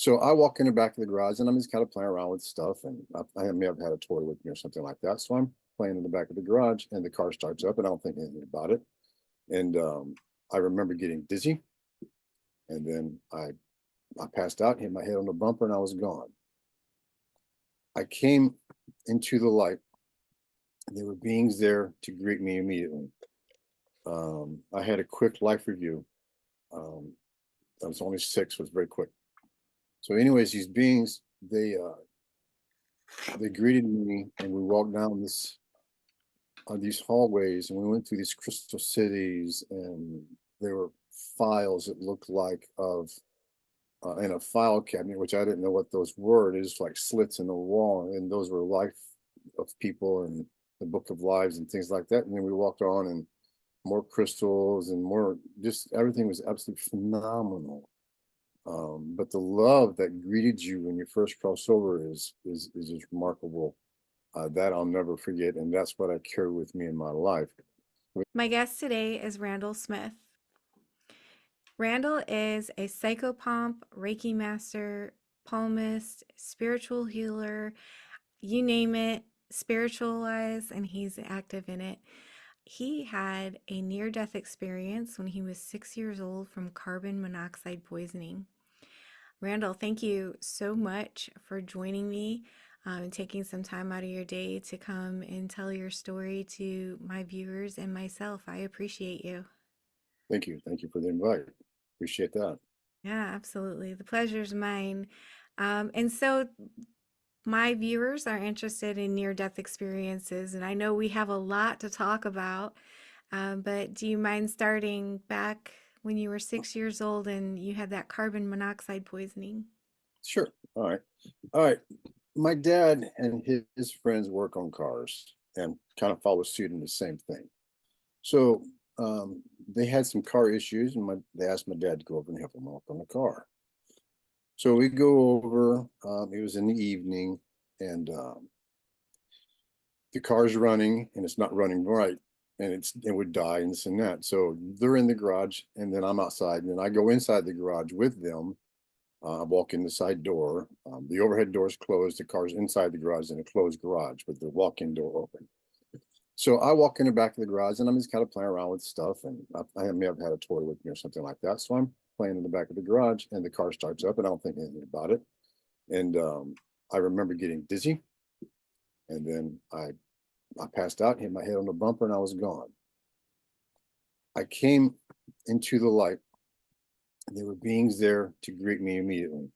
So I walk in the back of the garage and I'm just kind of playing around with stuff. And I may have had a toy with me or something like that. So I'm playing in the back of the garage and the car starts up and I don't think anything about it. And I remember getting dizzy and then I passed out, hit my head on the bumper and I was gone. I came into the light. And there were beings there to greet me immediately. I had a quick life review. I was only 6, was very quick. So anyways, these beings, they greeted me and we walked down these hallways and we went through these crystal cities and there were files that looked like of in a file cabinet, which I didn't know what those were. It is like slits in the wall, and those were life of people and the book of lives and things like that. And then we walked on and more crystals and more, just everything was absolutely phenomenal. But the love that greeted you when you first crossed over is just remarkable. That I'll never forget, and that's what I carry with me in my life. My guest today is Randall Smith. Randall is a psychopomp, Reiki master, palmist, spiritual healer, you name it, spiritualized, and he's active in it. He had a near death experience when he was 6 years old from carbon monoxide poisoning. Randall, thank you so much for joining me and taking some time out of your day to come and tell your story to my viewers and myself. I appreciate you. Thank you. Thank you for the invite. Appreciate that. Yeah, absolutely. The pleasure's mine. And so my viewers are interested in near-death experiences, and I know we have a lot to talk about. But do you mind starting back when you were 6 years old and you had that carbon monoxide poisoning? Sure. All right. All right. My dad and his friends work on cars and kind of follow suit in the same thing. So they had some car issues, and they asked my dad to go over and help them work on the car. So we go over. It was in the evening, and the car's running, and it's not running right, and it would die and this and that. So they're in the garage, and then I'm outside, and then I go inside the garage with them. I walk in the side door. The overhead door is closed. The car's inside the garage in a closed garage with the walk-in door open. So I walk in the back of the garage and I'm just kind of playing around with stuff. And I may have had a toy with me or something like that. So I'm playing in the back of the garage and the car starts up and I don't think anything about it. And I remember getting dizzy and then I passed out, hit my head on the bumper and I was gone. I came into the light. And there were beings there to greet me immediately.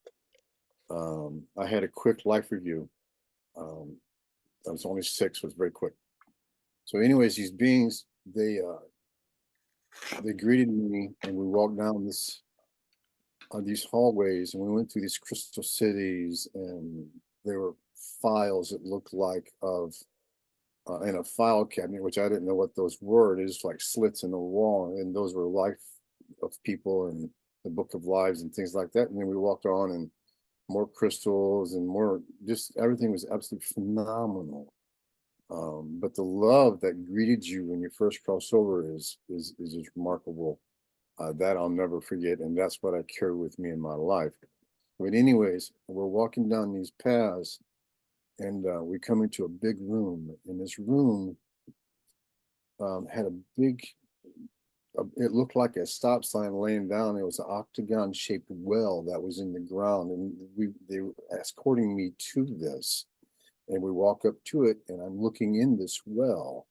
I had a quick life review. I was only 6, was very quick. So anyways, these beings, they greeted me and we walked down these hallways and we went through these crystal cities and there were files that looked like of in a file cabinet, which I didn't know what those were. It is like slits in the wall, and those were life of people and the book of lives and things like that. And then we walked on and more crystals and more, just everything was absolutely phenomenal. But the love that greeted you when you first crossed over is just remarkable. That I'll never forget, and that's what I carry with me in my life. But anyways, we're walking down these paths, and we come into a big room. And this room had a big. It looked like a stop sign laying down. It was an octagon-shaped well that was in the ground, and they were escorting me to this. And we walk up to it, and I'm looking in this well,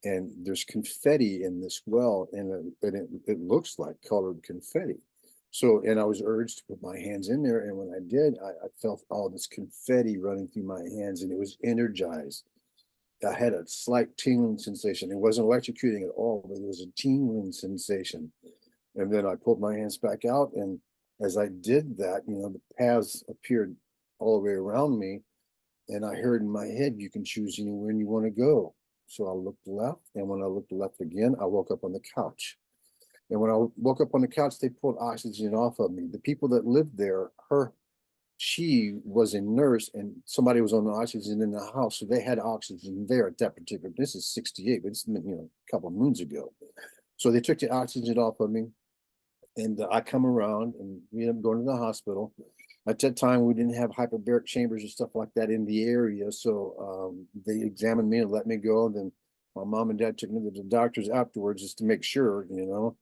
and there's confetti in this well, and it looks like colored confetti. So, and I was urged to put my hands in there, and when I did, I felt all this confetti running through my hands, and it was energized. I had a slight tingling sensation. It wasn't electrocuting at all, but it was a tingling sensation. And then I pulled my hands back out, and as I did that, the paths appeared all the way around me, and I heard in my head, you can choose anywhere you want to go. So I looked left, and when I looked left again, I woke up on the couch. And when I woke up on the couch, they pulled oxygen off of me. The people that lived there, she was a nurse, and somebody was on the oxygen in the house, so they had oxygen there at that particular. This is '68, but it's a couple of moons ago. So they took the oxygen off of me, and I come around, and we end up going to the hospital. At that time, we didn't have hyperbaric chambers and stuff like that in the area. So they examined me and let me go. Then my mom and dad took me to the doctors afterwards just to make sure, you know.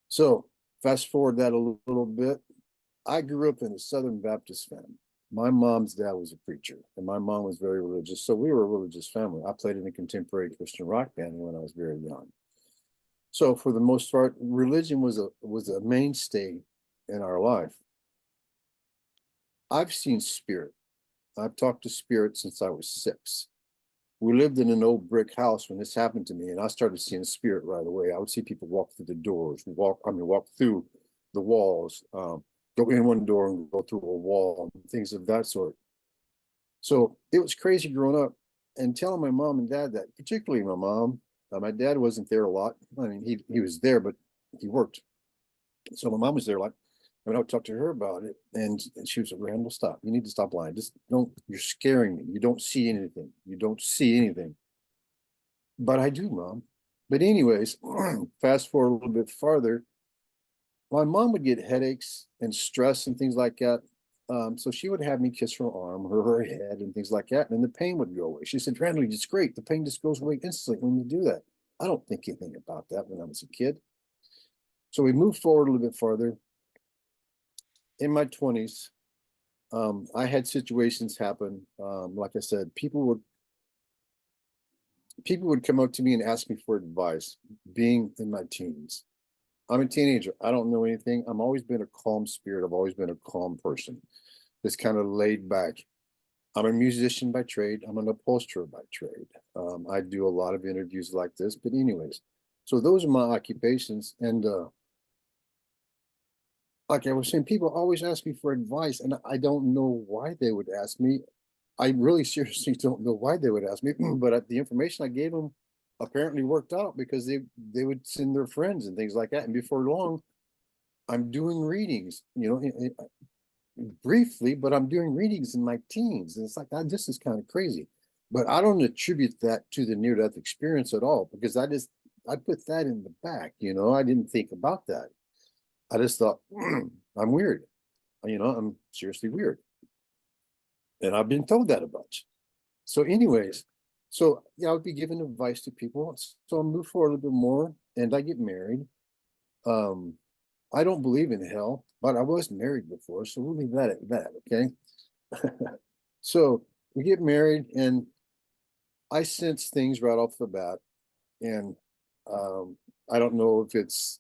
So fast forward that a little bit. I grew up in a Southern Baptist family. My mom's dad was a preacher, and my mom was very religious. So we were a religious family. I played in a contemporary Christian rock band when I was very young. So for the most part, religion was a mainstay in our life. I've seen spirit. I've talked to spirit since I was 6. We lived in an old brick house when this happened to me, and I started seeing spirit right away. I would see people walk through the doors, walk through the walls, go in one door and go through a wall, and things of that sort. So it was crazy growing up and telling my mom and dad that, particularly my mom. My dad wasn't there a lot. I mean, he was there, but he worked. So my mom was there a lot. I mean, I would talk to her about it, and she was like, Randall, stop. You need to stop lying. Just don't, you're scaring me. You don't see anything. You don't see anything. But I do, Mom. But anyways, fast forward a little bit farther, my mom would get headaches and stress and things like that. So she would have me kiss her arm or her head and things like that, and the pain would go away. She said, Randall, it's great. The pain just goes away instantly when you do that. I don't think anything about that when I was a kid. So we moved forward a little bit farther. In my 20s, I had situations happen. Like I said, people would come up to me and ask me for advice, being in my teens. I'm a teenager. I don't know anything. I've always been a calm spirit. I've always been a calm person, just kind of laid back. I'm a musician by trade. I'm an upholsterer by trade. I do a lot of interviews like this, but anyways, so those are my occupations. And like I was saying, people always ask me for advice, and I don't know why they would ask me. I really seriously don't know why they would ask me, but the information I gave them apparently worked out because they would send their friends and things like that. And before long, I'm doing readings, you know, briefly, but I'm doing readings in my teens. And it's like, this is kind of crazy. But I don't attribute that to the near-death experience at all, because I put that in the back, you know, I didn't think about that. I just thought, I'm weird. You know, I'm seriously weird. And I've been told that a bunch. So anyways, so yeah, I would be giving advice to people. So I move forward a little bit more and I get married. Um, I don't believe in hell, but I was married before, so we'll leave that at that, okay? So we get married and I sense things right off the bat. And um, I don't know if it's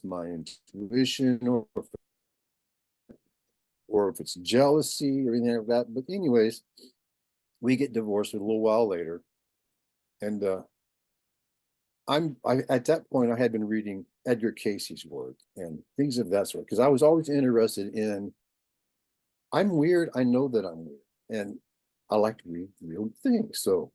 my intuition or if it's jealousy or anything like that. But anyways, we get divorced a little while later, and I at that point I had been reading Edgar Casey's work and things of that sort because I was always interested in. I'm weird. I know that I'm weird, and I like to read real things. So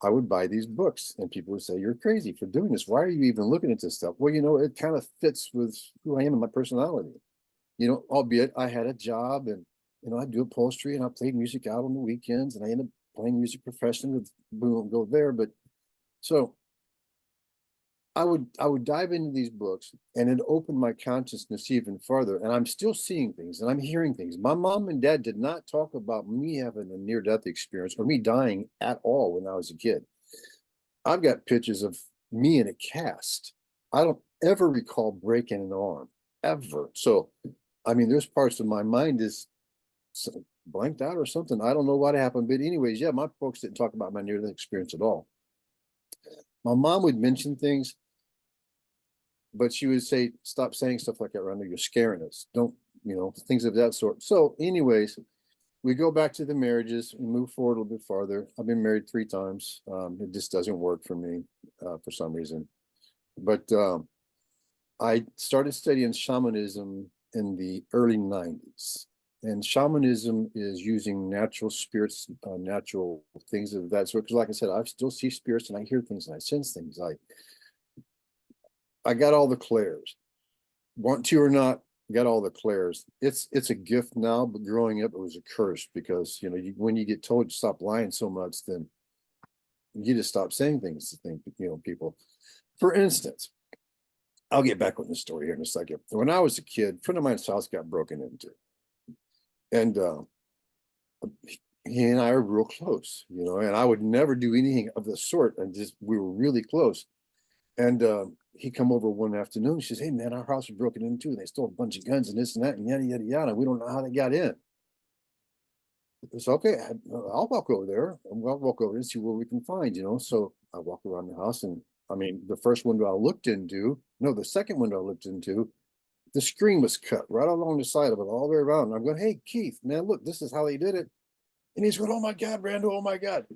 I would buy these books, and people would say, "You're crazy for doing this. Why are you even looking at this stuff?" Well, you know, it kind of fits with who I am and my personality. You know, albeit I had a job and you know I do upholstery and I played music out on the weekends and I ended up playing music professionally. We won't go there, but so I would dive into these books and it opened my consciousness even further. And I'm still seeing things and I'm hearing things. My mom and dad did not talk about me having a near-death experience or me dying at all when I was a kid. I've got pictures of me in a cast. I don't ever recall breaking an arm ever. So, I mean, there's parts of my mind is blanked out or something. I don't know what happened, but anyways, yeah, my folks didn't talk about my near-death experience at all. My mom would mention things, but she would say, "Stop saying stuff like that, Randall. You're scaring us. Don't, you know, things of that sort." So, anyways, we go back to the marriages and move forward a little bit farther. I've been married 3 times. It just doesn't work for me for some reason. But I started studying shamanism in the early 90s. And shamanism is using natural spirits, natural things of that sort. Because, like I said, I still see spirits and I hear things and I sense things. I got all the clairs, want to or not, got all the clairs. It's a gift now, but growing up it was a curse because you know when you get told to stop lying so much, then you just stop saying things to think you know people. For instance, I'll get back on the story here in a second. When I was a kid, a friend of mine's house got broken into, and he and I are real close, and I would never do anything of the sort, and just we were really close. And he come over one afternoon. She says, "Hey man, our house was broken into, and they stole a bunch of guns and this and that and yada yada yada. We don't know how they got in." It's okay. I'll walk over there, and we'll walk over and see what we can find. So I walk around the house, and I mean, the first window I looked into, no, the second window I looked into, the screen was cut right along the side of it, all the way around. And I'm going, "Hey Keith, man, look, this is how they did it." And he's going, "Oh my God, Randall, oh my God."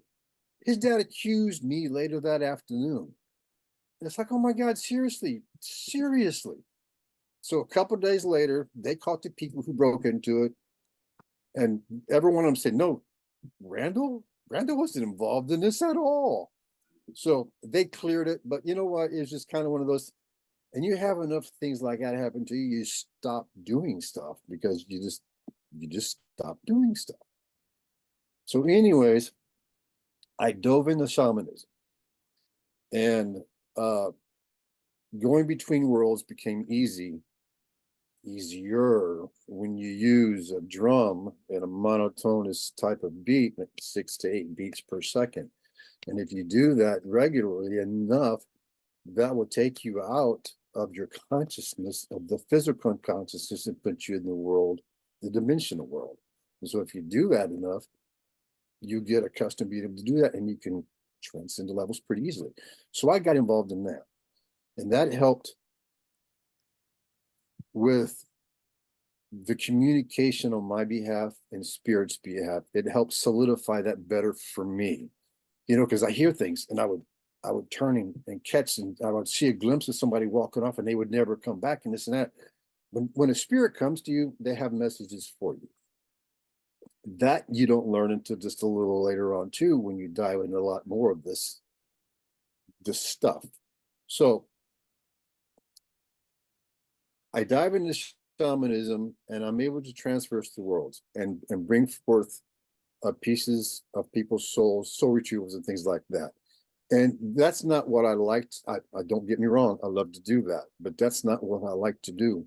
His dad accused me later that afternoon. And it's like, oh my God, seriously, seriously. So a couple of days later, they caught the people who broke into it, and every one of them said, "No, Randall wasn't involved in this at all." So they cleared it, but you know what? It's just kind of one of those, and you have enough things like that happen to you, you stop doing stuff because you just stop doing stuff. So, anyways, I dove into shamanism, and uh, going between worlds became easier when you use a drum and a monotonous type of beat, like 6 to 8 beats per second. And if you do that regularly enough, that will take you out of your consciousness, of the physical consciousness, and put you in the world, the dimensional world. And so if you do that enough, you get accustomed to being able to do that, and you can transcend the levels pretty easily. So I got involved in that, and that helped with the communication on my behalf and spirit's behalf. It helped solidify that better for me, because I hear things, and I would turn and catch, and I would see a glimpse of somebody walking off, and they would never come back, and this and that. When a spirit comes to you, they have messages for you. That you don't learn until just a little later on too, when you dive into a lot more of this stuff. So I dive into shamanism, and I'm able to transverse the worlds and bring forth pieces of people's souls, soul retrievals, and things like that. And that's not what I liked. I don't get me wrong, I love to do that, but that's not what I like to do.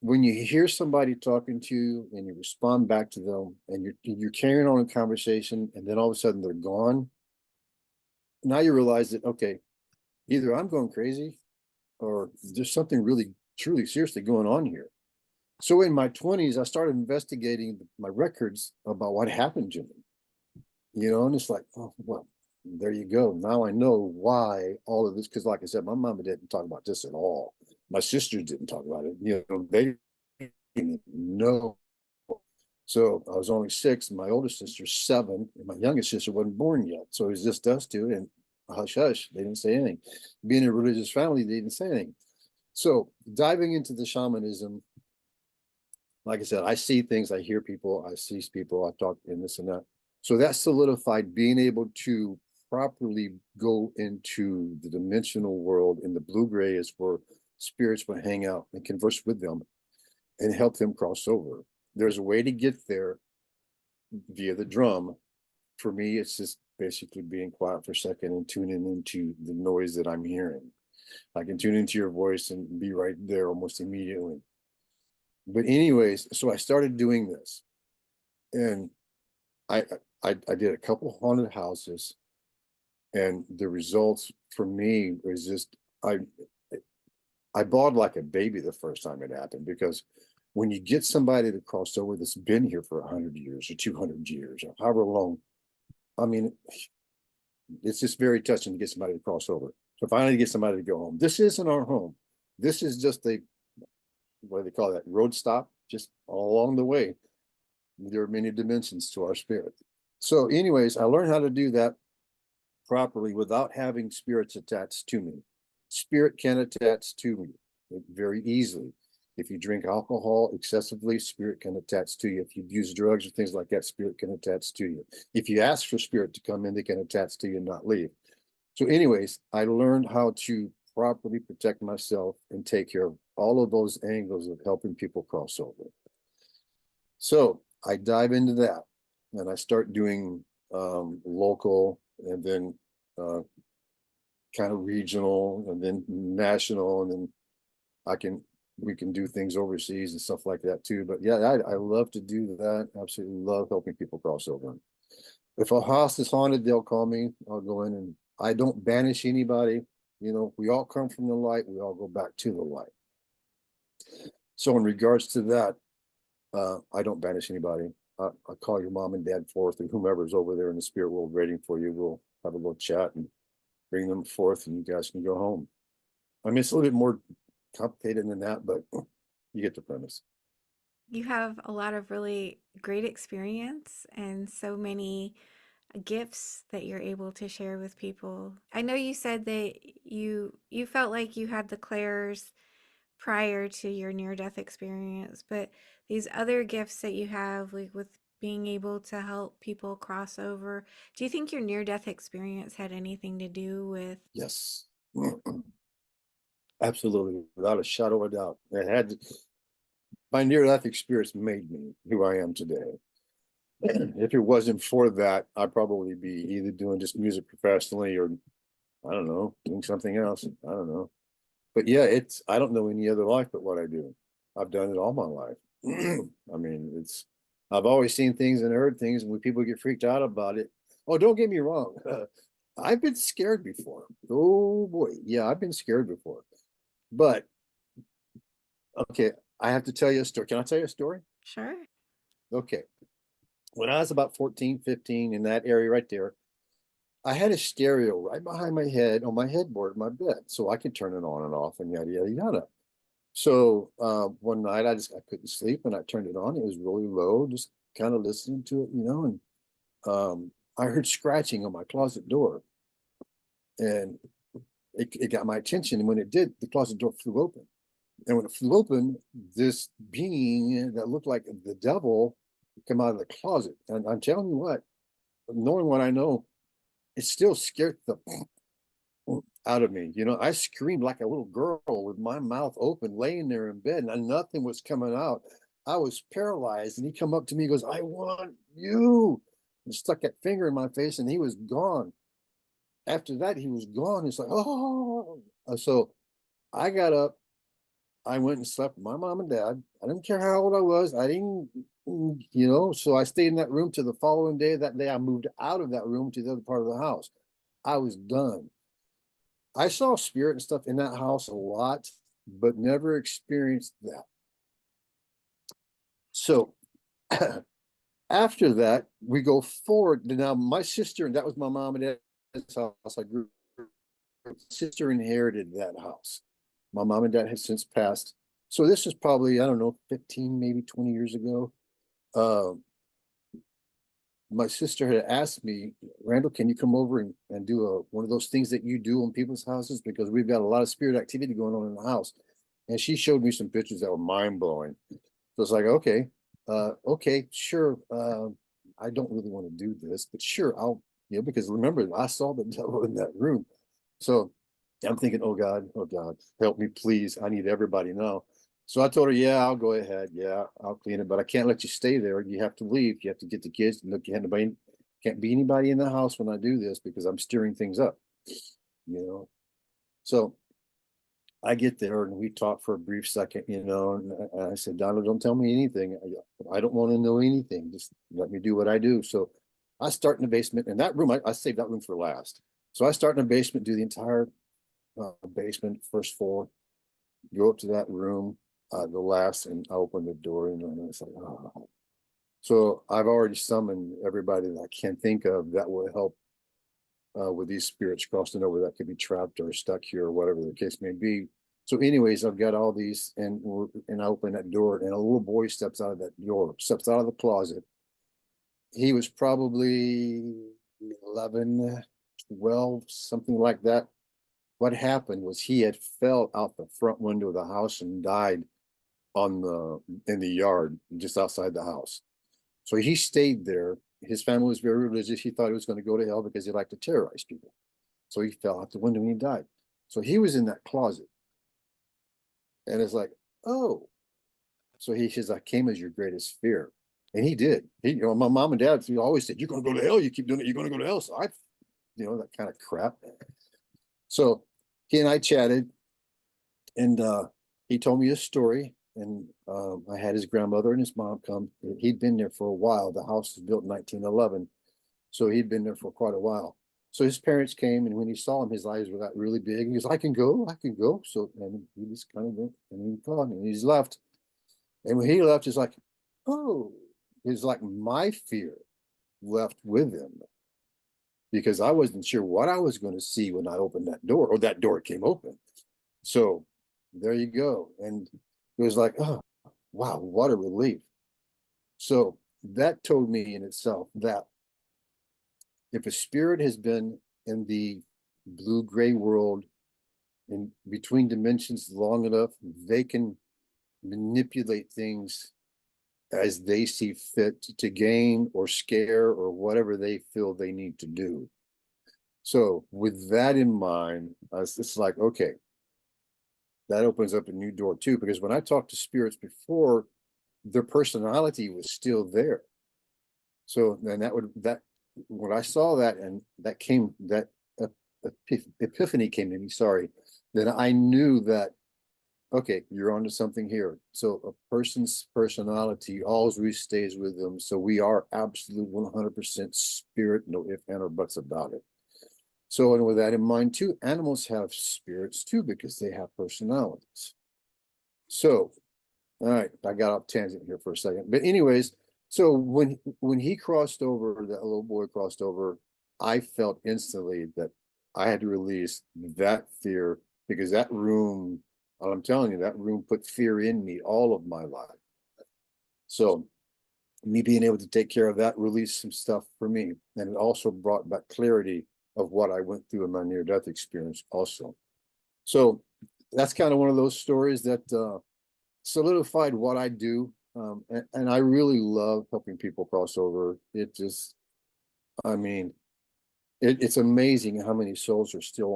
When you hear somebody talking to you and you respond back to them, and you're carrying on a conversation, and then all of a sudden they're gone, now you realize that, okay, either I'm going crazy or there's something really truly seriously going on here. So in my 20s, I started investigating my records about what happened to me, and it's like, oh, well, there you go. Now I know why all of this, because like I said, my mama didn't talk about this at all. My sisters didn't talk about it. They didn't know. So I was only 6, and my oldest sister's 7, and my youngest sister wasn't born yet. So it was just us two, and hush hush, they didn't say anything. Being a religious family, they didn't say anything. So diving into the shamanism, like I said, I see things, I hear people, I see people, I talk in this and that. So that solidified being able to properly go into the dimensional world. In the blue gray is where spirits will hang out and converse with them and help them cross over. There's a way to get there via the drum. For me, it's just basically being quiet for a second and tuning into the noise that I'm hearing. I can tune into your voice and be right there almost immediately. But anyways, so I started doing this, and I I did a couple haunted houses, and the results for me was just I bawled like a baby the first time it happened, because when you get somebody to cross over that's been here for 100 years or 200 years or however long, I mean, it's just very touching to get somebody to cross over. So finally get somebody to go home. This isn't our home. This is just a, what do they call that, road stop, just all along the way. There are many dimensions to our spirit. So anyways, I learned how to do that properly without having spirits attached to me. Spirit can attach to me very easily. If you drink alcohol excessively, spirit can attach to you. If you use drugs or things like that, spirit can attach to you. If you ask for spirit to come in, they can attach to you and not leave. So anyways, I learned how to properly protect myself and take care of all of those angles of helping people cross over. So I dive into that, and I start doing local, and then kind of regional, and then national, and then we can do things overseas and stuff like that too. But yeah, I love to do that. Absolutely love helping people cross over. If a house is haunted, they'll call me. I'll go in, and I don't banish anybody. You know, we all come from the light. We all go back to the light. So in regards to that, I don't banish anybody. I call your mom and dad forth, and whomever's over there in the spirit world waiting for you. We'll have a little chat and bring them forth, and you guys can go home. I mean, it's a little bit more complicated than that, but you get the premise. You have a lot of really great experience and so many gifts that you're able to share with people. I know you said that you felt like you had the clairs prior to your near death experience, but these other gifts that you have, like with being able to help people cross over, do you think your near death experience had anything to do with? Yes, absolutely, without a shadow of a doubt. It had my near-death experience made me who I am today. If it wasn't for that, I'd probably be either doing just music professionally or I don't know, doing something else. I don't know. But yeah, I don't know any other life but what I do. I've done it all my life. I mean, I've always seen things and heard things, and when people get freaked out about it, oh, don't get me wrong. I've been scared before. Oh boy, yeah, I've been scared before. But okay, I have to tell you a story. Can I tell you a story? Sure. Okay. When I was about 14, 15, in that area right there, I had a stereo right behind my head on my headboard in my bed, so I could turn it on and off and yada yada yada. So one night I couldn't sleep and I turned it on. It was really low, just kind of listening to it, and I heard scratching on my closet door, and it got my attention. And when it did, the closet door flew open. And when it flew open, this being that looked like the devil come out of the closet. And I'm telling you what, knowing what I know, it still scared the out of me. I screamed like a little girl with my mouth open, laying there in bed, and nothing was coming out. I was paralyzed, and he come up to me, and goes, "I want you," and stuck that finger in my face, and he was gone. After that, he was gone. It's like, oh, so I got up. I went and slept with my mom and dad. I didn't care how old I was. I didn't, so I stayed in that room till the following day. That day, I moved out of that room to the other part of the house. I was done. I saw spirit and stuff in that house a lot, but never experienced that. So after that, we go forward. Now, my sister, and that was my mom and dad's house. I grew sister inherited that house. My mom and dad have since passed. So this is probably, I don't know, 15, maybe 20 years ago. My sister had asked me, Randall, can you come over and do one of those things that you do on people's houses? Because we've got a lot of spirit activity going on in the house. And she showed me some pictures that were mind blowing. So it's like, okay, sure. I don't really want to do this, but sure, because remember, I saw the devil in that room. So I'm thinking, oh God, help me, please. I need everybody now. So I told her, yeah, I'll go ahead. Yeah, I'll clean it, but I can't let you stay there. You have to leave. You have to get the kids. Look, can't be anybody in the house when I do this because I'm stirring things up, So I get there and we talk for a brief second, and I said, Donald, don't tell me anything. I don't want to know anything. Just let me do what I do. So I start in the basement, and that room, I saved that room for last. So I start in the basement, do the entire basement, first floor, go up to that room, the last, and I open the door, and it's like, oh. So I've already summoned everybody that I can think of that will help with these spirits crossing over that could be trapped or stuck here or whatever the case may be. So anyways, I've got all these, and I open that door, and a little boy steps out of that door, steps out of the closet. He was probably 11, 12, something like that. What happened was he had fell out the front window of the house and died in the yard just outside the house. So he stayed there. His family was very religious. He thought he was going to go to hell because he liked to terrorize people. So he fell out the window and he died. So he was in that closet. And it's like, oh. So he says, I came as your greatest fear. And he did. My mom and dad always said, you're going to go to hell. You keep doing it, you're going to go to hell. So that kind of crap. So he and I chatted, and he told me a story, and I had his grandmother and his mom come. He'd been there for a while. The house was built in 1911, so he'd been there for quite a while. So his parents came, and when he saw him, his eyes were got really big. He goes, "I can go, I can go." So and he just kind of went, and he gone, and he's left. And when he left, it's like, oh, it's like my fear left with him because I wasn't sure what I was going to see when I opened that door, or that door came open. So there you go. And it was like, oh, wow, what a relief. So that told me in itself that if a spirit has been in the blue gray world in between dimensions long enough, they can manipulate things as they see fit to gain or scare or whatever they feel they need to do. So with that in mind, it's like, okay, that opens up a new door too, because when I talked to spirits before, their personality was still there. So then that when I saw that, and that came, that epiphany came to me, sorry, then I knew that, okay, you're onto something here. So a person's personality always stays with them. So we are absolute 100% spirit, no ifs, and or buts about it. So, and with that in mind too, animals have spirits too, because they have personalities. So, all right, I got off tangent here for a second. But anyways, so when he crossed over, that little boy crossed over, I felt instantly that I had to release that fear, because that room, I'm telling you, that room put fear in me all of my life. So me being able to take care of that released some stuff for me. And it also brought back clarity of what I went through in my near-death experience also. So that's kind of one of those stories that solidified what I do. And I really love helping people cross over. It just, I mean, it's amazing how many souls are still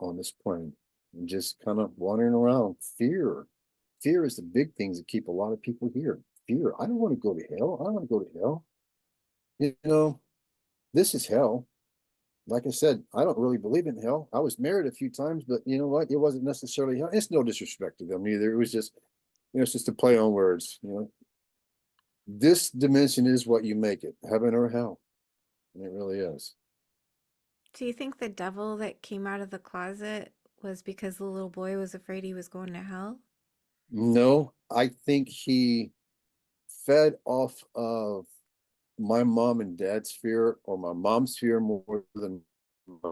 on this plane and just kind of wandering around. Fear is the big things that keep a lot of people here. Fear. I don't want to go to hell. I don't want to go to hell. You know, this is hell. Like I said, I don't really believe in hell. I was married a few times, but you know what? It wasn't necessarily hell. It's no disrespect to them either. It was just, it's just a play on words. This dimension is what you make it, heaven or hell. And it really is. Do you think the devil that came out of the closet was because the little boy was afraid he was going to hell? No, I think he fed off of my mom and dad's fear, or my mom's fear more than my,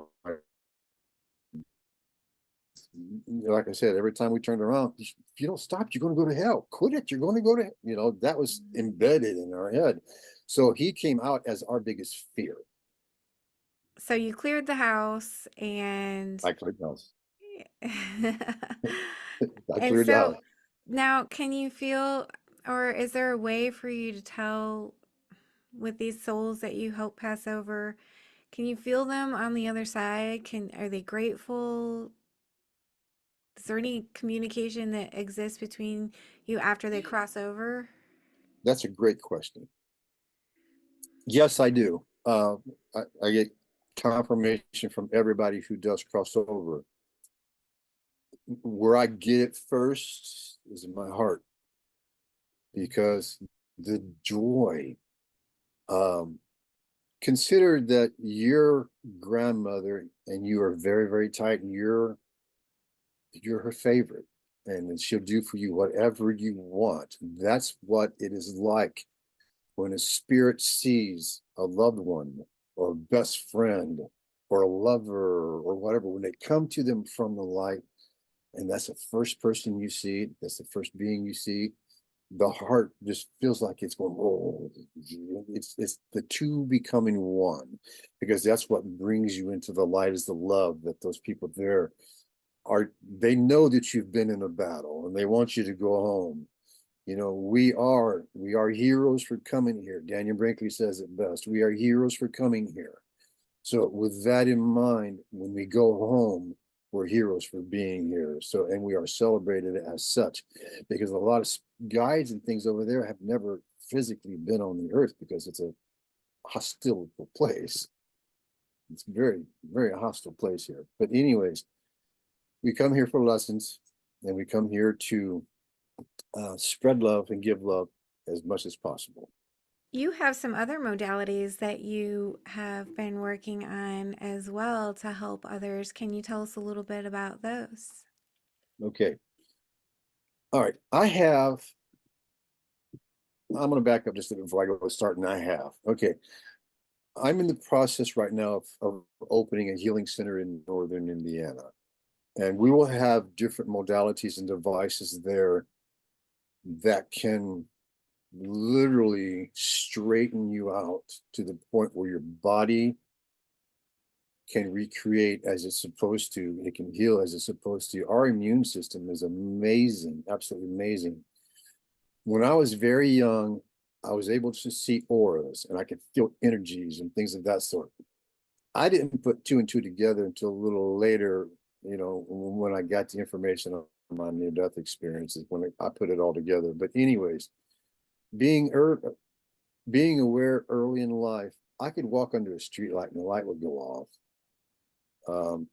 like I said, every time we turned around, if you don't stop, you're going to go to hell. Quit it. You're going to go to, that was embedded in our head. So he came out as our biggest fear. So you cleared the house and I cleared the house. I and cleared the so house. now can you feel, or is there a way for you to tell with these souls that you help pass over, can you feel them on the other side? Are they grateful? Is there any communication that exists between you after they cross over? That's a great question. Yes, I do. I get confirmation from everybody who does cross over. Where I get it first is in my heart, because the joy. Um, Consider that your grandmother and you are very, very tight, and you're her favorite, and she'll do for you whatever you want. That's what it is like when a spirit sees a loved one or a best friend or a lover or whatever, when they come to them from the light, and that's the first person you see, that's the first being you see, the heart just feels like it's going, oh, it's the two becoming one, because that's what brings you into the light, is the love that those people there are. They know that you've been in a battle and they want you to go home. We are heroes for coming here. Daniel Brinkley says it best. We are heroes for coming here. So with that in mind, when we go home, we're heroes for being here. So, and we are celebrated as such, because a lot of guides and things over there have never physically been on the earth, because it's a hostile place. It's very, very hostile place here. But anyways, we come here for lessons. and we come here to spread love and give love as much as possible. You have some other modalities that you have been working on as well to help others. Can you tell us a little bit about those? Okay. All right. I'm going to back up just a bit before I go starting. Okay. I'm in the process right now of opening a healing center in northern Indiana. And we will have different modalities and devices there that can literally straighten you out to the point where your body can recreate as it's supposed to. It can heal as it's supposed to. Our immune system is amazing, absolutely amazing. When I was very young, I was able to see auras and I could feel energies and things of that sort. I didn't put two and two together until a little later, when I got the information on my near-death experiences, when I put it all together. But anyways, being aware early in life, I could walk under a street light and the light would go off.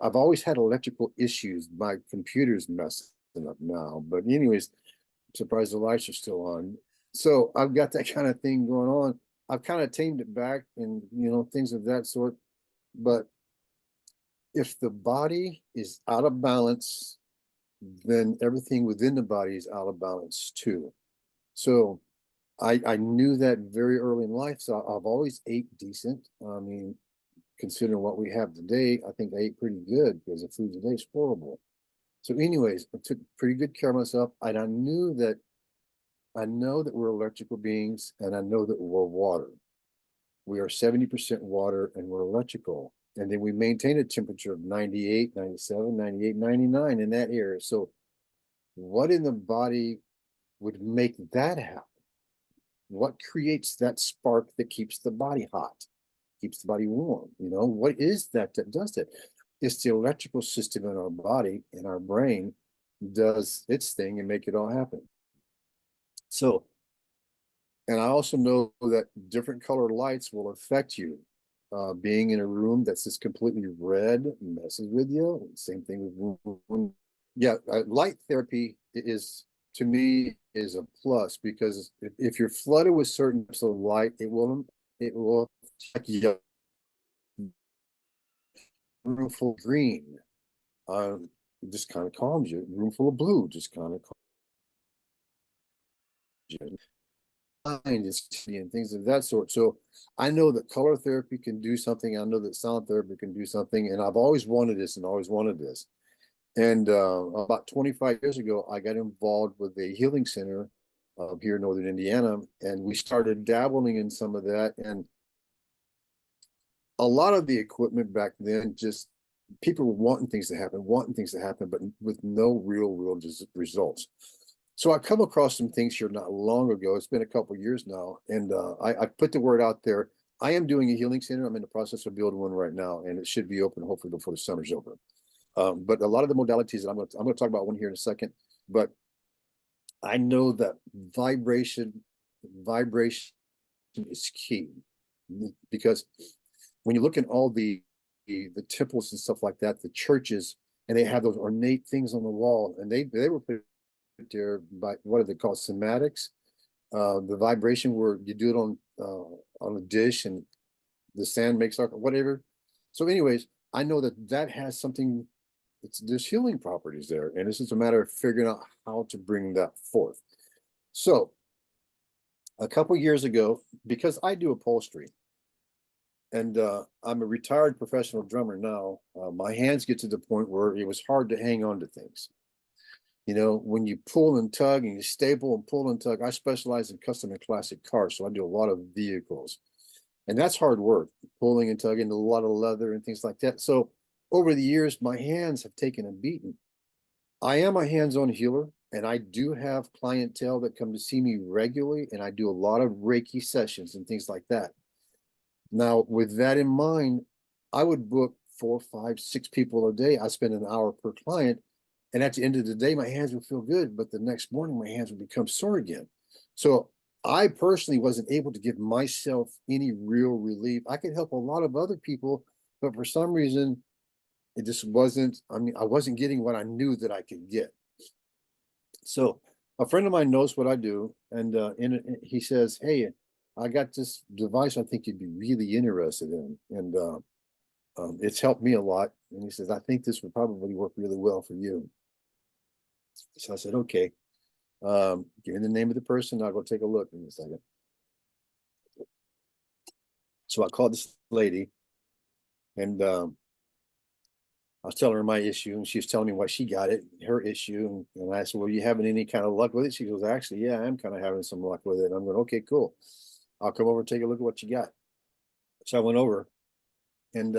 I've always had electrical issues. My computer's messing up now, but anyways, I'm surprised the lights are still on. So I've got that kind of thing going on. I've kind of tamed it back and things of that sort. But if the body is out of balance, then everything within the body is out of balance too. So I knew that very early in life. So I've always ate decent. I mean, considering what we have today, I think I ate pretty good because the food today is horrible. So anyways, I took pretty good care of myself. And I know that we're electrical beings, and I know that we're water. We are 70% water and we're electrical. And then we maintain a temperature of 98, 97, 98, 99 in that area. So what in the body would make that happen? What creates that spark that keeps the body hot, keeps the body warm? What is that does that? It's the electrical system in our body, and our brain does its thing and make it all happen. So, and I also know that different colored lights will affect you. Being in a room that's just completely red messes with you. Same thing with, yeah, light therapy is, to me, is a plus, because if you're flooded with certain types of light, it will like a room full of green. It just kind of calms you. Room full of blue just kind of calms you. And things of that sort. So I know that color therapy can do something. I know that sound therapy can do something, and I've always wanted this and always wanted this. And about 25 years ago, I got involved with a healing center here in northern Indiana, and we started dabbling in some of that. And a lot of the equipment back then, just people were wanting things to happen, but with no real results. So I come across some things here not long ago. It's been a couple of years now, and I put the word out there. I am doing a healing center. I'm in the process of building one right now, and it should be open hopefully before the summer's over. But a lot of the modalities that I'm going to talk about one here in a second. But I know that vibration is key, because when you look at all the temples and stuff like that, the churches, and they have those ornate things on the wall, and they were put there by, what are they called, somatics, the vibration where you do it on a dish and the sand makes up whatever. So anyways, I know that has something. There's healing properties there, and it's just a matter of figuring out how to bring that forth. So a couple years ago, because I do upholstery, and I'm a retired professional drummer now, my hands get to the point where it was hard to hang on to things. When you pull and tug and you staple and pull and tug, I specialize in custom and classic cars, so I do a lot of vehicles. And that's hard work, pulling and tugging, a lot of leather and things like that. So over the years, my hands have taken a beating. I am a hands-on healer, and I do have clientele that come to see me regularly, and I do a lot of Reiki sessions and things like that. Now, with that in mind, I would book 4, 5, 6 people a day. I spend an hour per client. And at the end of the day, my hands would feel good, but the next morning, my hands would become sore again. So I personally wasn't able to give myself any real relief. I could help a lot of other people, but for some reason, it just wasn't, I mean, I wasn't getting what I knew that I could get. So a friend of mine knows what I do, and he says, "Hey, I got this device I think you'd be really interested in, and it's helped me a lot." And he says, "I think this would probably work really well for you." So I said, "Okay, give me the name of the person. I'll go take a look in a second." So I called this lady, and I was telling her my issue, and she was telling me why she got it, her issue. And I said, "Well, you having any kind of luck with it?" She goes, "Actually, yeah, I'm kind of having some luck with it." And I'm going, "Okay, cool. I'll come over and take a look at what you got." So I went over, and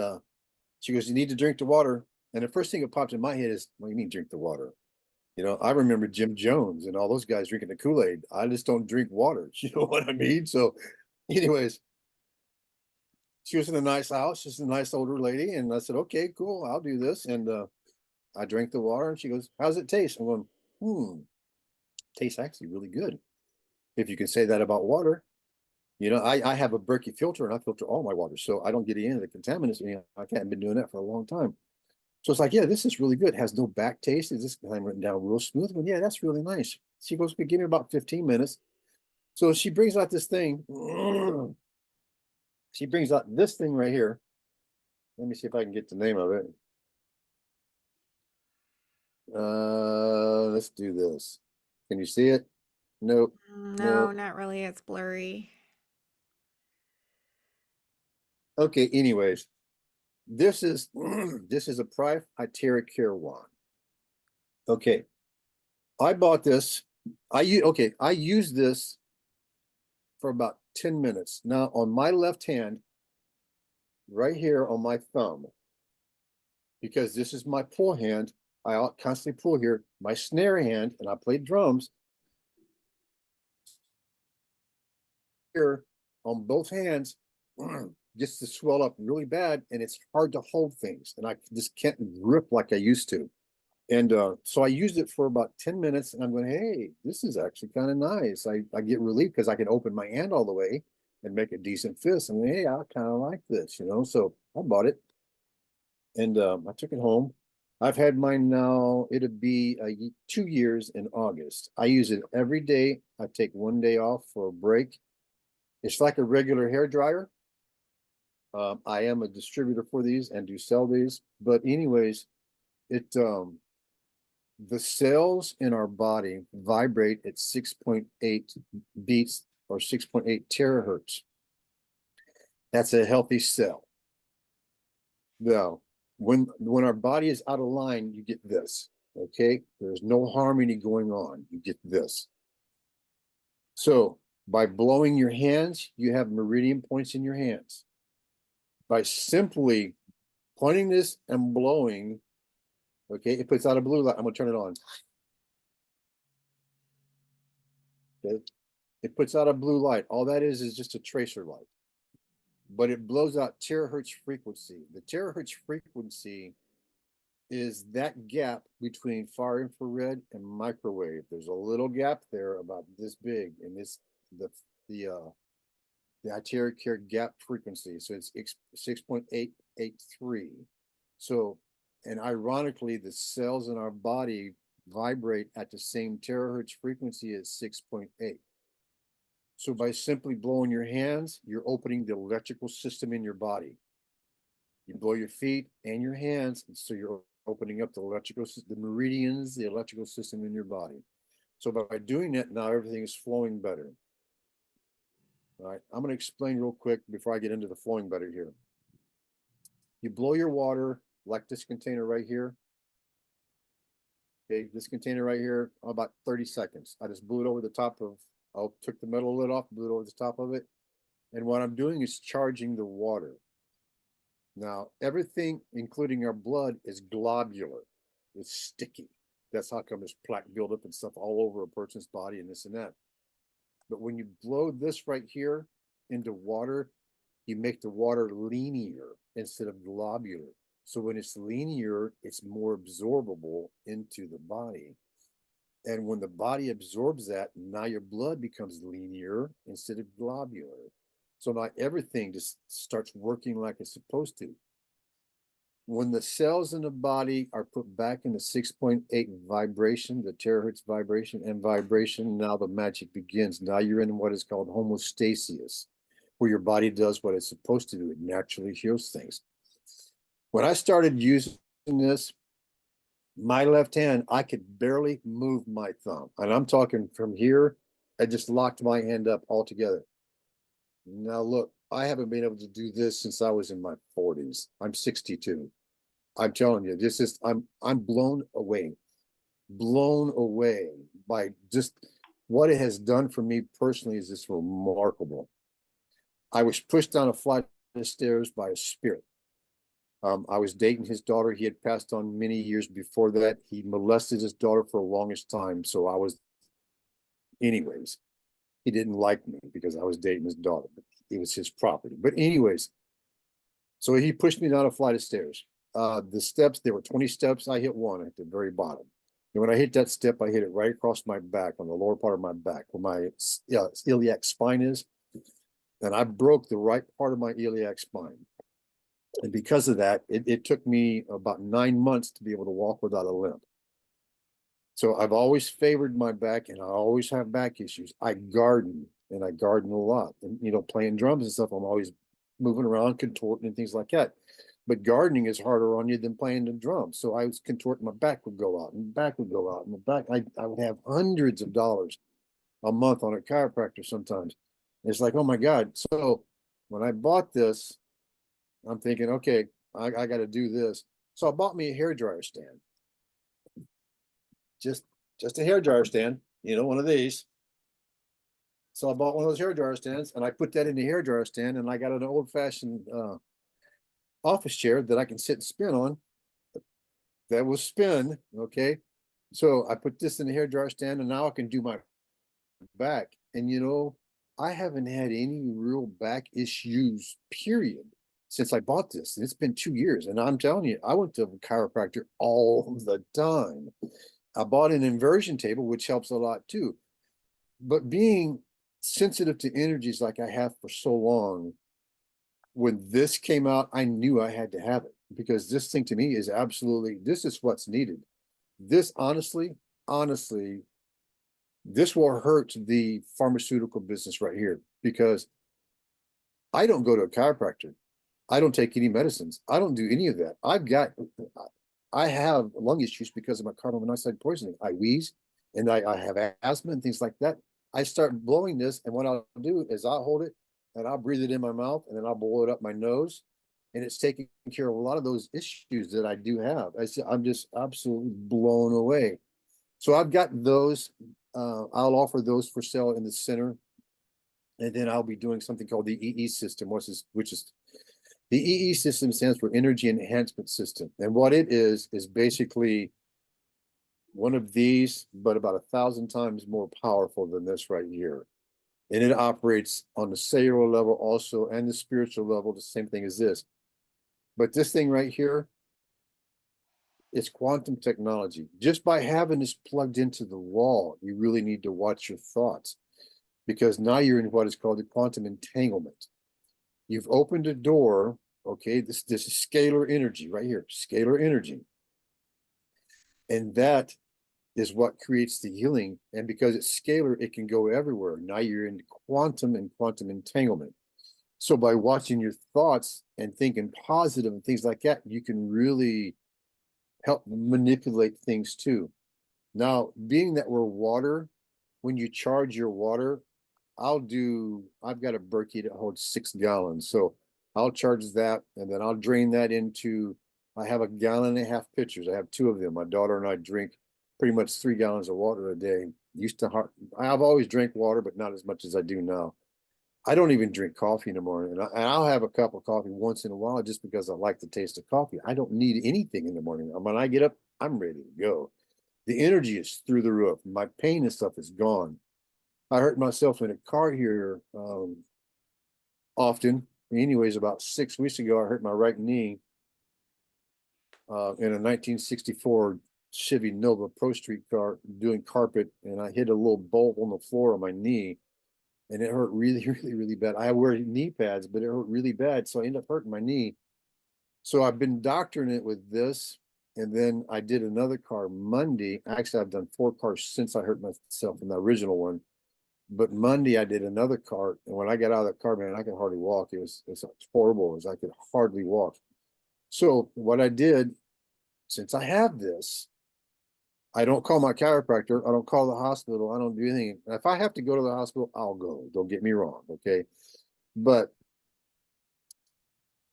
she goes, "You need to drink the water." And the first thing that popped in my head is, "What do you mean drink the water?" I remember Jim Jones and all those guys drinking the Kool-Aid. I just don't drink water. You know what I mean? So, anyways, she was in a nice house. She's a nice older lady. And I said, "Okay, cool. I'll do this." And I drank the water, and she goes, "How's it taste?" I'm going, tastes actually really good. If you can say that about water. I have a Berkey filter, and I filter all my water. So I don't get any of the contaminants. I can't been doing that for a long time. So it's like, "Yeah, this is really good. It has no back taste. Is this time written down real smooth?" But yeah, that's really nice. She goes, "Give me about 15 minutes." So she brings out this thing. She brings out this thing right here. Let me see if I can get the name of it. Let's do this. Can you see it? Nope. No, Nope. not really. It's blurry. Okay, anyways, this is this is a proprietary care wand. Okay. I bought this. I used this for about 10 minutes. Now on my left hand, right here on my thumb, because this is my pull hand, I constantly pull here, my snare hand, and I play drums here on both hands gets to swell up really bad, and it's hard to hold things, and I just can't grip like I used to. And so I used it for about 10 minutes, and I'm going, "Hey, this is actually kind of nice." I get relief because I can open my hand all the way and make a decent fist. I'm like, "Hey, I kind of like this." So I bought it, and I took it home. I've had mine now, it'll be 2 years in August. I use it every day. I take one day off for a break. It's like a regular hair dryer. I am a distributor for these and do sell these. But anyways, it the cells in our body vibrate at 6.8 beats or 6.8 terahertz. That's a healthy cell. Now, when our body is out of line, you get this. Okay, there's no harmony going on. You get this. So by blowing your hands, you have meridian points in your hands. By simply pointing this and blowing, okay, it puts out a blue light. I'm gonna turn it on. Okay, it puts out a blue light. All that is just a tracer light, but it blows out terahertz frequency. The terahertz frequency is that gap between far infrared and microwave. There's a little gap there about this big, and the the uh the arterial care gap frequency. So it's 6.883. So, and ironically, the cells in our body vibrate at the same terahertz frequency as 6.8. So by simply blowing your hands, you're opening the electrical system in your body. You blow your feet and your hands, and so you're opening up the meridians, the electrical system in your body. So by doing that, now everything is flowing better. All right, I'm going to explain real quick before I get into the flowing better here. You blow your water like this container right here. Okay, this container right here, about 30 seconds. I just blew it over the top of, I took the metal lid off, blew it over the top of it. And what I'm doing is charging the water. Now, everything, including our blood, is globular. It's sticky. That's how come there's plaque buildup and stuff all over a person's body and this and that. But when you blow this right here into water, you make the water linear instead of globular. So when it's linear, it's more absorbable into the body. And when the body absorbs that, now your blood becomes linear instead of globular. So now everything just starts working like it's supposed to. when the cells in the body are put back in the 6.8 vibration, the terahertz vibration and vibration, now the magic begins. Now you're in what is called homeostasis, where your body does what it's supposed to do. It naturally heals things. When I started using this, my left hand, I could barely move my thumb. And I'm talking from here, I just locked my hand up altogether. Now look, I haven't been able to do this since I was in my 40s. I'm 62. I'm telling you, this is I'm blown away by just what it has done for me personally is just remarkable. I was pushed down a flight of stairs by a spirit. I was dating his daughter. He had passed on many years before that. He molested his daughter for the longest time. So I was, anyways, he didn't like me because I was dating his daughter, but it was his property. But anyways, so he pushed me down a flight of stairs. The steps, there were 20 steps. I hit one at the very bottom. And when I hit that step, I hit it right across my back, on the lower part of my back, where my iliac spine is. And I broke the right part of my iliac spine. And because of that, it took me about 9 months to be able to walk without a limp. So I've always favored my back, and I always have back issues. I garden, and I garden a lot. And, you know, playing drums and stuff, I'm always moving around, contorting and things like that. But gardening is harder on you than playing the drums. So I was contorting, my back would go out, and back would go out, and the back, I would have hundreds of dollars a month on a chiropractor sometimes. And it's like, oh my God. So when I bought this, I'm thinking, okay, I got to do this. So I bought me a hairdryer stand. Just a hairdryer stand, you know, one of these. So I bought one of those hairdryer stands, and I put that in the hairdryer stand, and I got an old-fashioned office chair that I can sit and spin on. That will spin, okay? So I put this in the hairdryer stand, and now I can do my back. And you know, I haven't had any real back issues, period, since I bought this. And it's been 2 years. And I'm telling you, I went to a chiropractor all the time. I bought an inversion table, which helps a lot too. But being sensitive to energies like I have for so long, when this came out, I knew I had to have it, because this thing to me is absolutely, this is what's needed. This honestly, this will hurt the pharmaceutical business right here, because I don't go to a chiropractor. I don't take any medicines. I don't do any of that. I have lung issues because of my carbon monoxide poisoning. I wheeze, and I have asthma and things like that. I start blowing this, and what I'll do is I'll hold it and I'll breathe it in my mouth, and then I'll blow it up my nose, and it's taking care of a lot of those issues that I do have. I'm just absolutely blown away. So I've got those. I'll offer those for sale in the center, and then I'll be doing something called the EE system, which is the EE system stands for Energy Enhancement System. And what it is basically one of these, but about 1,000 times more powerful than this right here. And it operates on the cellular level also, and the spiritual level, the same thing as this. But this thing right here, it's quantum technology. Just by having this plugged into the wall, you really need to watch your thoughts, because now you're in what is called the quantum entanglement. You've opened a door, okay? This is scalar energy right here, scalar energy. And that is what creates the healing. And because it's scalar, it can go everywhere. Now you're in quantum and quantum entanglement. So by watching your thoughts and thinking positive and things like that, you can really help manipulate things too. Now, being that we're water, when you charge your water, I've got a Berkey that holds 6 gallons. So I'll charge that, and then I'll drain that into, I have 1.5 gallon pitchers. I have 2 of them. My daughter and I drink pretty much 3 gallons of water a day. I've always drank water, but not as much as I do now. I don't even drink coffee in the morning, and I'll have a cup of coffee once in a while just because I like the taste of coffee. I don't need anything in the morning. When I get up, I'm ready to go. The energy is through the roof. My pain and stuff is gone. I hurt myself in a car here often. Anyways, about 6 weeks ago, I hurt my right knee in a 1964 Chevy Nova Pro Street car doing carpet, and I hit a little bolt on the floor of my knee, and it hurt really, really, really bad. I wear knee pads, but it hurt really bad, so I ended up hurting my knee. So I've been doctoring it with this. And then I did another car Monday. Actually, I've done 4 cars since I hurt myself in the original one. But Monday I did another cart, and when I got out of that car, man, I could hardly walk. It's horrible. It was I could hardly walk. So what I did, since I have this, I don't call my chiropractor. I don't call the hospital. I don't do anything. If I have to go to the hospital, I'll go. Don't get me wrong, okay? But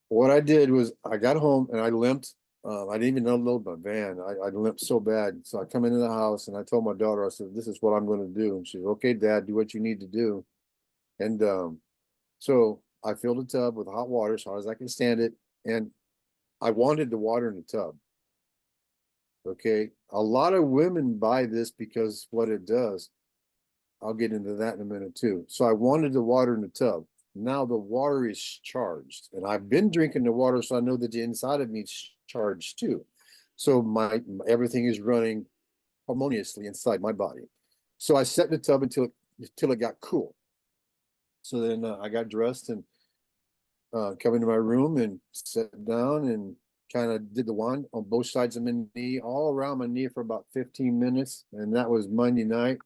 what I did was I got home and I limped. I didn't even unload my van. I limped so bad. So I come into the house and I told my daughter, I said, "This is what I'm going to do." And she said, "Okay, Dad, do what you need to do." And so I filled a tub with hot water as hard as I can stand it. And I wanted the water in the tub. Okay. A lot of women buy this because what it does, I'll get into that in a minute too. So I wanted the water in the tub. Now the water is charged. And I've been drinking the water, so I know that the inside of me is charged too. So my everything is running harmoniously inside my body. So I set in the tub until it got cool. So then I got dressed and come into my room and sat down and kind of did the one on both sides of my knee, all around my knee for about 15 minutes. And that was Monday night.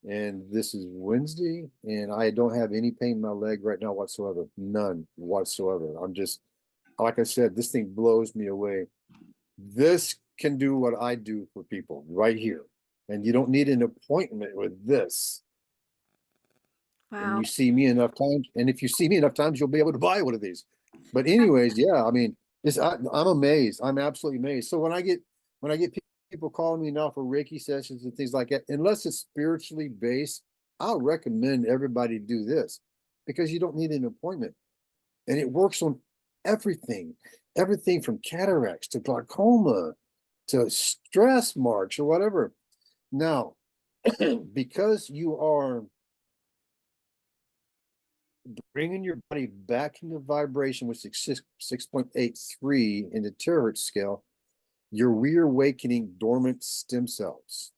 And this is Wednesday. And I don't have any pain in my leg right now whatsoever. None whatsoever. I'm just, like I said, this thing blows me away. This can do what I do for people right here. And you don't need an appointment with this. And Wow. you see me enough times, and if you see me enough times, you'll be able to buy one of these. But anyways, yeah, I mean, I'm amazed. I'm absolutely amazed. So when I get people calling me now for Reiki sessions and things like that, unless it's spiritually based, I'll recommend everybody do this because you don't need an appointment, and it works on everything, everything from cataracts to glaucoma to stress marks or whatever. Now, because you are bringing your body back into vibration, which is 6.83 in the terahertz scale, you're reawakening dormant stem cells.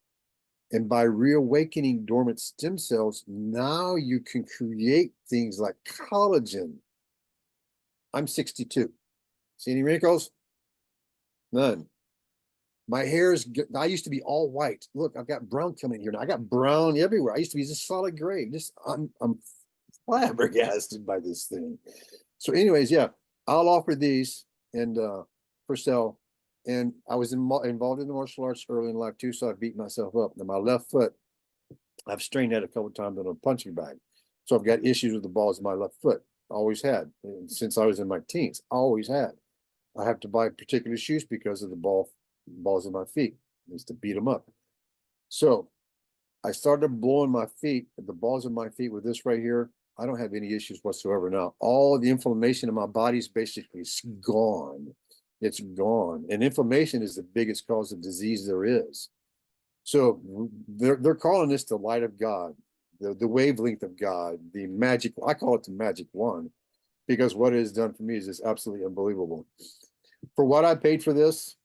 And by reawakening dormant stem cells, now you can create things like collagen. I'm 62. See any wrinkles? None. My hair is, I used to be all white. Look, I've got brown coming here now. I got brown everywhere. I used to be just solid gray. I'm flabbergasted by this thing. So, anyways, yeah, I'll offer these and for sale. And I was involved in the martial arts early in life too, so I beat myself up. Now my left foot, I've strained that a couple of times on a punching bag, so I've got issues with the balls of my left foot. Always had, and since I was in my teens. Always had. I have to buy particular shoes because of the balls of my feet. Is to beat them up. So I started blowing my feet, the balls of my feet with this right here. I don't have any issues whatsoever now. All the inflammation in my body is basically gone. It's gone. And inflammation is the biggest cause of disease there is. So they're calling this the light of God, the wavelength of God, the magic. I call it the magic wand because what it has done for me is just absolutely unbelievable. For what I paid for this,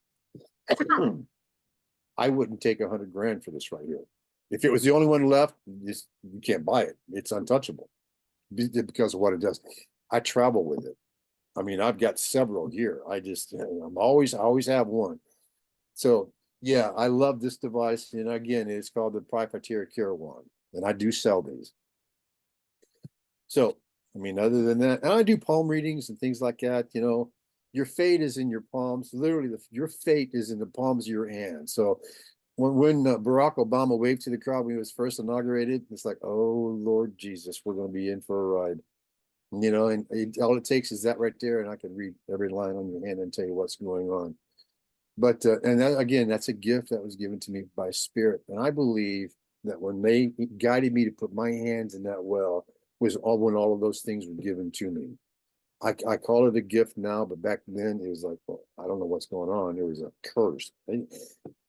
I wouldn't take 100 grand for this right here. If it was the only one left, you can't buy it. It's untouchable because of what it does. I travel with it. I mean, I've got several here. I always have one. So yeah, I love this device. And again, it's called the Proprietary Cure Wand. And I do sell these. So, I mean, other than that, and I do palm readings and things like that, your fate is in your palms. Literally, your fate is in the palms of your hands. So when Barack Obama waved to the crowd when he was first inaugurated, it's like, oh, Lord Jesus, we're going to be in for a ride. And all it takes is that right there, and I can read every line on your hand and tell you what's going on. But and that, again, that's a gift that was given to me by Spirit, and I believe that when they guided me to put my hands in that well was when all of those things were given to me. I call it a gift now, but back then it was like, well, I don't know what's going on. It was a curse.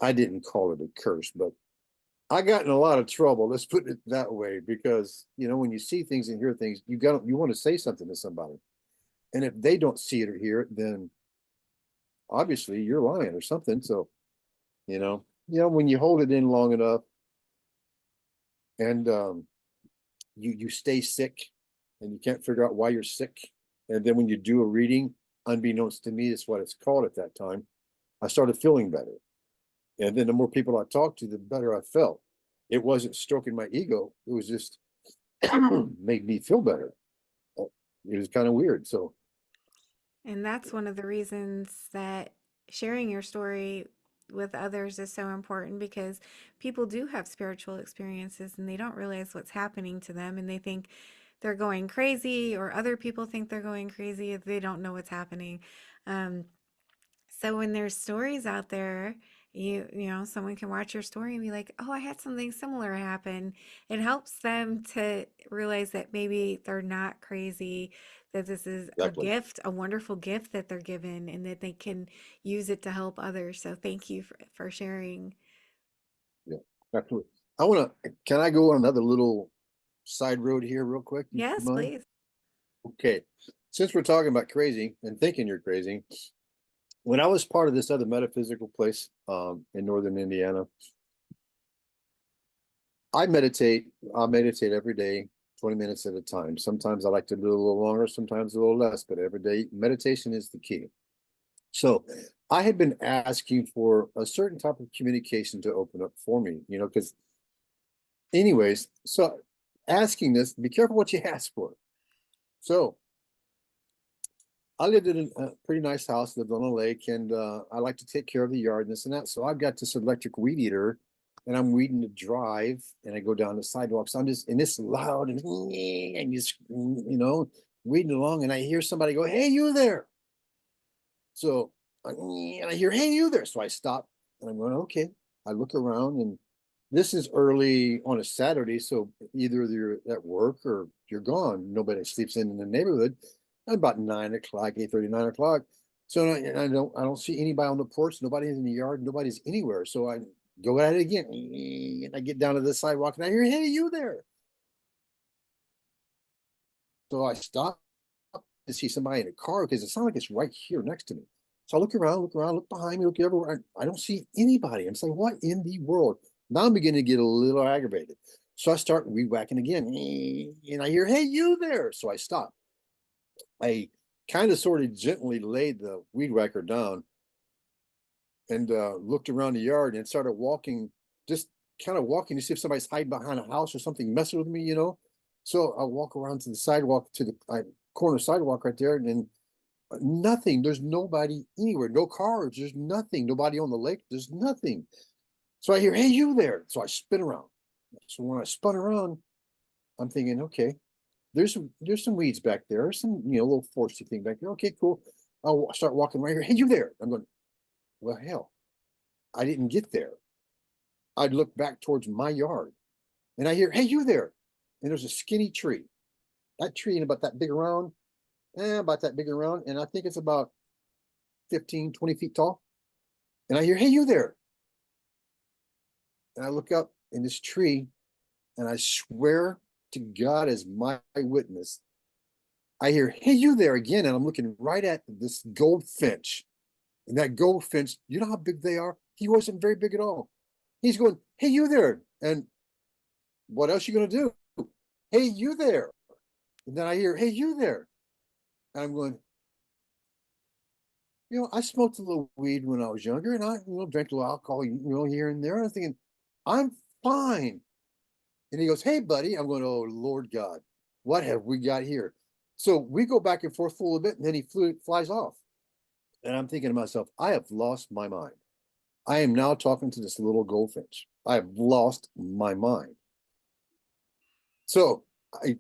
I didn't call it a curse, but I got in a lot of trouble. Let's put it that way, because when you see things and hear things, you want to say something to somebody, and if they don't see it or hear it, then obviously you're lying or something. So when you hold it in long enough, and you stay sick, and you can't figure out why you're sick, and then when you do a reading, unbeknownst to me, is what it's called at that time, I started feeling better. And then the more people I talked to, the better I felt. It wasn't stroking my ego. It was just made me feel better. It was kind of weird. So And that's one of the reasons that sharing your story with others is so important, because people do have spiritual experiences and they don't realize what's happening to them, and they think they're going crazy, or other people think they're going crazy if they don't know what's happening. Um, so when there's stories out there, you know, someone can watch your story and be like, "Oh, I had something similar happen." It helps them to realize that maybe they're not crazy, that this is a exactly. gift, a wonderful gift that they're given, and that they can use it to help others. So thank you for sharing. Yeah, absolutely. I want to, can I go on another little side road here real quick? You Yes, mind? please. Okay. Since we're talking about crazy and thinking you're crazy, when I was part of this other metaphysical place in northern Indiana, I meditate. I meditate every day, 20 minutes at a time. Sometimes I like to do a little longer, sometimes a little less, but every day meditation is the key. So I had been asking for a certain type of communication to open up for me, you know, because anyways, so asking this, be careful what you ask for. So I lived in a pretty nice house, lived on a lake, and I like to take care of the yard and this and that. So I've got this electric weed eater, and I'm weeding the drive, and I go down the sidewalks. I'm just, and it's loud and just, you know, weeding along, and I hear somebody go, "Hey, you there!" So and I hear, "Hey, you there!" So I stop, and I'm going, "Okay." I look around, and this is early on a Saturday, so either you're at work or you're gone. Nobody sleeps in the neighborhood. About 9 o'clock, 8:30, 9 o'clock. So I don't see anybody on the porch. Nobody's in the yard. Nobody's anywhere. So I go at it again, and I get down to the sidewalk, and I hear, "Hey, you there!" So I stop to see somebody in a car because it sounds like it's right here next to me. So I look around, look behind me, look everywhere. I don't see anybody. I'm saying, what in the world? Now I'm beginning to get a little aggravated. So I start weed whacking again, and I hear, "Hey, you there!" So I stop. I kind of sort of gently laid the weed whacker down and looked around the yard and started walking, just kind of walking to see if somebody's hiding behind a house or something messing with me, you know. So I walk around to the sidewalk, to the corner sidewalk right there, and nothing. There's nobody anywhere. No cars. There's nothing. Nobody on the lake. There's nothing. So I hear, "Hey, you there!" So I spin around. So when I spun around, I'm thinking, okay, there's some weeds back there, some little foresty thing back there. Okay, cool. I'll start walking right here. "Hey, you there!" I'm going, well, hell, I didn't get there. I'd look back towards my yard, and I hear, "Hey, you there!" And there's a skinny tree. That tree ain't about that big around, about that big around, and I think it's about 15, 20 feet tall. And I hear, "Hey, you there!" And I look up in this tree, and I swear to God as my witness, I hear, "Hey, you there!" again, and I'm looking right at this goldfinch. And that goldfinch, you know how big they are? He wasn't very big at all. He's going, "Hey, you there!" And what else you gonna do? "Hey, you there!" And then I hear, "Hey, you there!" And I'm going, I smoked a little weed when I was younger, and I, drank a little alcohol, here and there. And I'm thinking, I'm fine. And he goes, "Hey, buddy." I'm going, "Oh, Lord God, what have we got here?" So we go back and forth for a little bit, and then he flies off. And I'm thinking to myself, I have lost my mind. I am now talking to this little goldfinch. I have lost my mind. So I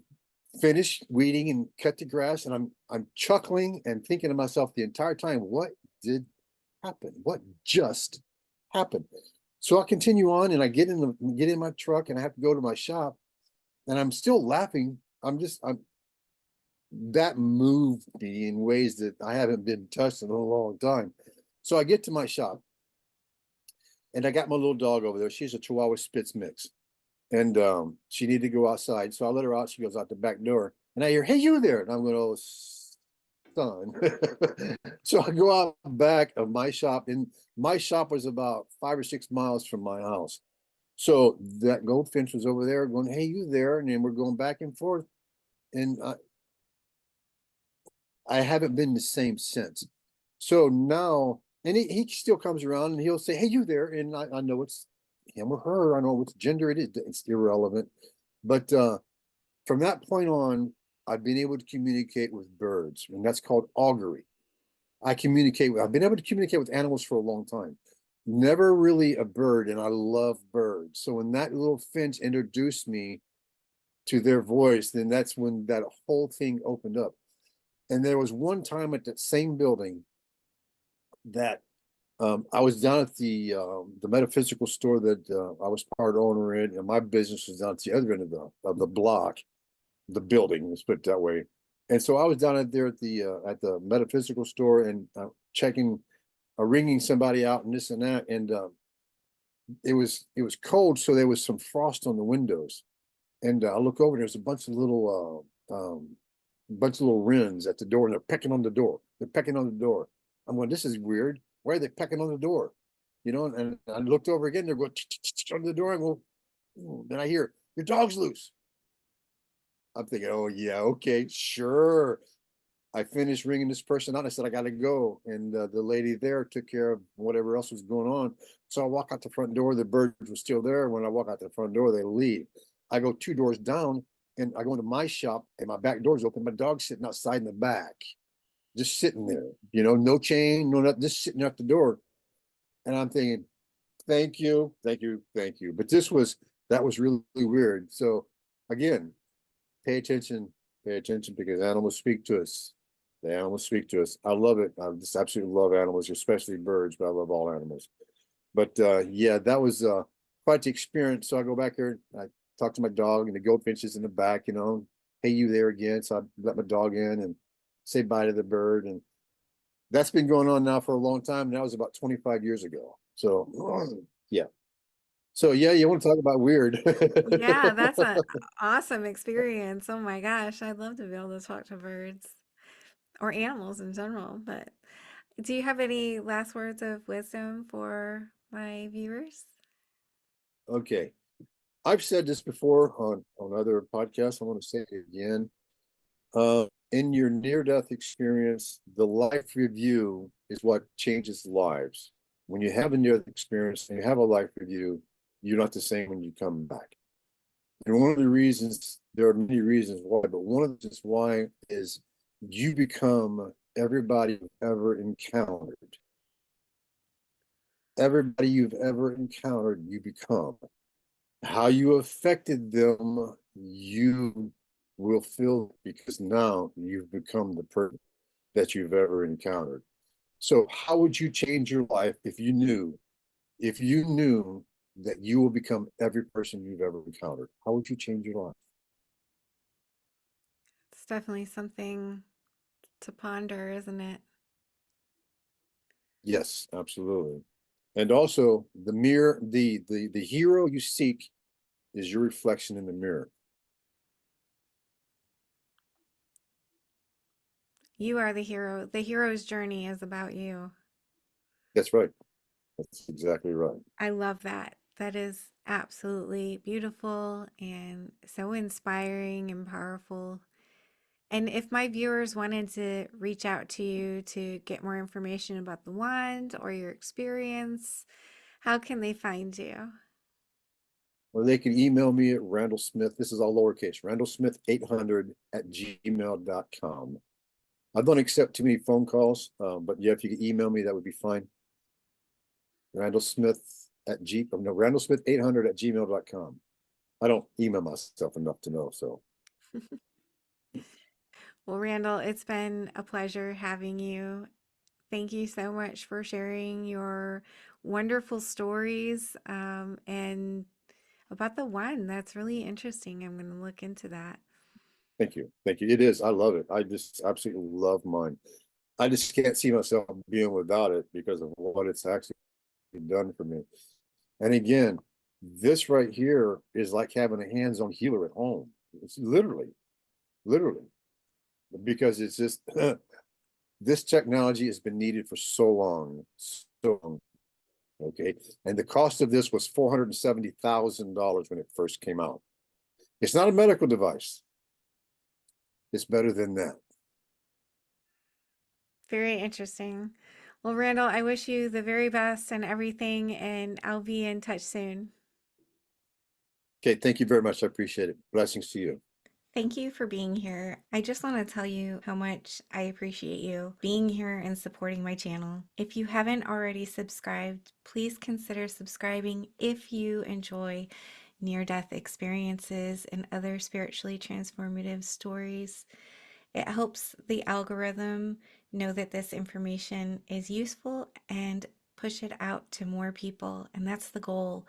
finish weeding and cut the grass, and I'm chuckling and thinking to myself the entire time, what did happen? What just happened? So I continue on, and I get in my truck, and I have to go to my shop, and I'm still laughing. I'm that moved me in ways that I haven't been touched in a long time. So I get to my shop, and I got my little dog over there. She's a Chihuahua Spitz mix, and she needed to go outside. So I let her out. She goes out the back door, and I hear, "Hey, you there!" And I'm going, "Oh, son." So I go out back of my shop, and my shop was about 5 or 6 miles from my house. So that goldfinch was over there going, "Hey, you there?" And then we're going back and forth. And I haven't been the same since. So now, and he still comes around and he'll say, "Hey, you there?" And I know it's him or her. I know what gender it is. It's irrelevant. But from that point on, I've been able to communicate with birds, and that's called augury. I've been able to communicate with animals for a long time. Never really a bird, and I love birds. So when that little finch introduced me to their voice, then that's when that whole thing opened up. And there was one time at that same building that I was down at the metaphysical store that I was part owner in, and my business was down at the other end of the block, the building. Let's put it that way. And so I was down at there at the metaphysical store and checking, ringing somebody out and this and that, and it was cold, so there was some frost on the windows, and I look over and there's a bunch of little wrens at the door, and they're pecking on the door. They're pecking on the door. I'm going, this is weird. Why are they pecking on the door? You know, and I looked over again. They're going on the door. I go, then I hear, your dog's loose. I'm thinking, oh yeah, okay, sure. I finished ringing this person out. I said, I got to go. And the lady there took care of whatever else was going on. So I walk out the front door. The birds were still there. When I walk out the front door, they leave. I go 2 doors down and I go into my shop and my back door's open. My dog's sitting outside in the back, just sitting there, you know, no chain, no nothing, just sitting at the door. And I'm thinking, thank you, thank you, thank you. But that was really weird. So again, pay attention because animals speak to us. The animals speak to us. I love it. I just absolutely love animals, especially birds, but I love all animals. But yeah, that was quite the experience. So I go back here, I talk to my dog, and the goldfinch is in the back, you know, hey, you there again. So I let my dog in and say bye to the bird. And that's been going on now for a long time. And that was about 25 years ago. So yeah. So yeah, you want to talk about weird. Yeah, that's an awesome experience. Oh my gosh, I'd love to be able to talk to birds or animals in general. But do you have any last words of wisdom for my viewers? Okay. I've said this before on other podcasts. I want to say it again. In your near-death experience, the life review is what changes lives. When you have a near-death experience and you have a life review, you're not the same when you come back. And one of the reasons, there are many reasons why, but one of the reasons why is you become everybody you've ever encountered. Everybody you've ever encountered, you become. How you affected them, you will feel, because now you've become the person that you've ever encountered. So how would you change your life if you knew that you will become every person you've ever encountered? How would you change your life? It's definitely something to ponder, isn't it? Yes, absolutely. And also the hero you seek is your reflection in the mirror. You are the hero. The hero's journey is about you. That's right. That's exactly right. I love that. That is absolutely beautiful and so inspiring and powerful. And if my viewers wanted to reach out to you to get more information about the wand or your experience, how can they find you? Or they can email me at Randall Smith. This is all lowercase, randallsmith800@gmail.com. I don't accept too many phone calls, but yeah, if you could email me, that would be fine. Randall Smith no, Randallsmith800@gmail.com. I don't email myself enough to know. So Well, Randall, it's been a pleasure having you. Thank you so much for sharing your wonderful stories and about the wand. That's really interesting. I'm going to look into that. thank you. Thank you. It is. I love it. I just absolutely love mine. I just can't see myself being without it because of what it's actually done for me. And again, this right here is like having a hands-on healer at home. It's literally, because it's just this technology has been needed for so long, so long. Okay, and the cost of this was $470,000 when it first came out. It's not a medical device. It's better than that. Very interesting. Well, Randall, I wish you the very best and everything, and I'll be in touch soon. Okay, thank you very much. I appreciate it. Blessings to you. Thank you for being here. I just want to tell you how much I appreciate you being here and supporting my channel. If you haven't already subscribed, please consider subscribing if you enjoy near-death experiences and other spiritually transformative stories. It helps the algorithm know that this information is useful and push it out to more people. And that's the goal,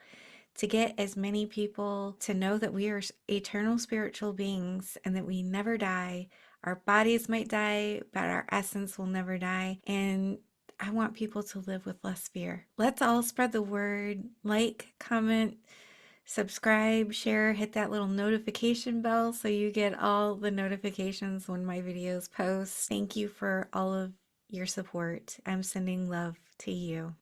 to get as many people to know that we are eternal spiritual beings and that we never die. Our bodies might die, but our essence will never die. And I want people to live with less fear. Let's all spread the word. Like, comment, subscribe, share, hit that little notification bell so you get all the notifications when my videos post. Thank you for all of your support. I'm sending love to you.